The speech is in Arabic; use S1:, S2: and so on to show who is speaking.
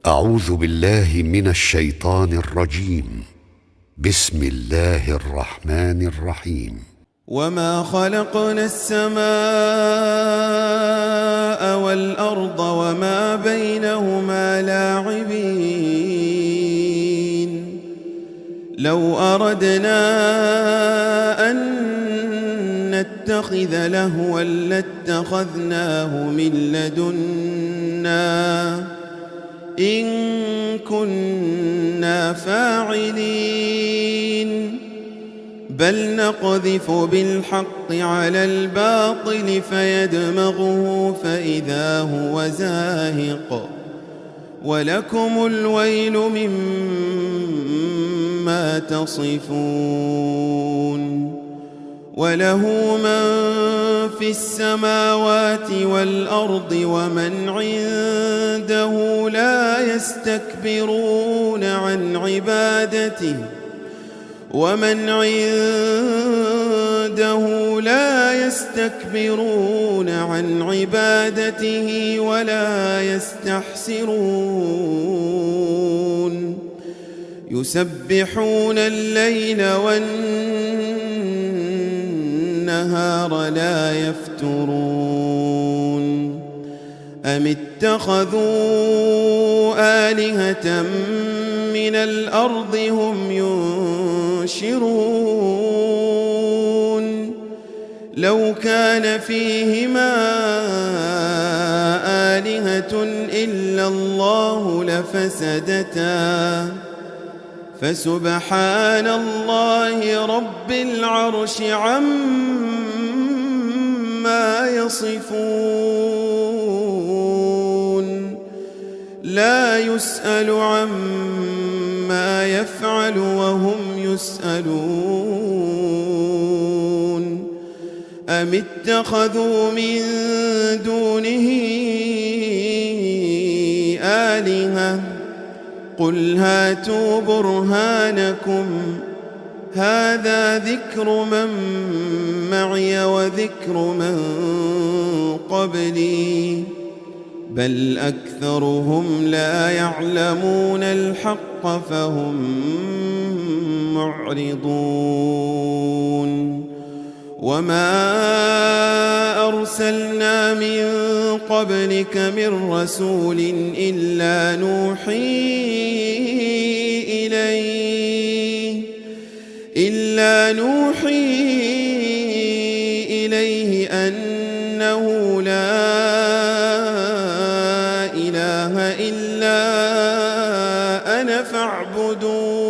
S1: أعوذ بالله من الشيطان الرجيم. بسم الله الرحمن الرحيم.
S2: وما خلقنا السماء والأرض وما بينهما لاعبين. لو أردنا أن نتخذ لهوا لاتخذناه من لدنا إن كنا فاعلين. بل نقذف بالحق على الباطل فيدمغه فإذا هو زاهق ولكم الويل مما تصفون. وله من في السماوات والأرض ومن عنده لا يستكبرون عن عبادته ولا يستحسرون. يسبحون الليل والنهار لا يفترون. أم اتخذوا آلهة من الأرض هم ينشرون. لو كان فيهما آلهة إلا الله لفسدتا فسبحان الله رب العرش عما يصفون. لا يسأل عما يفعل وهم يسألون. أم اتخذوا من دونه آلهة قل هاتوا برهانكم هذا ذكر من معي وذكر من قبلي بل أكثرهم لا يعلمون الحق فهم معرضون. وما أرسلنا من قبلك من رسول إلا نوحي إليه أنه لا إله إلا أنا فاعبدون.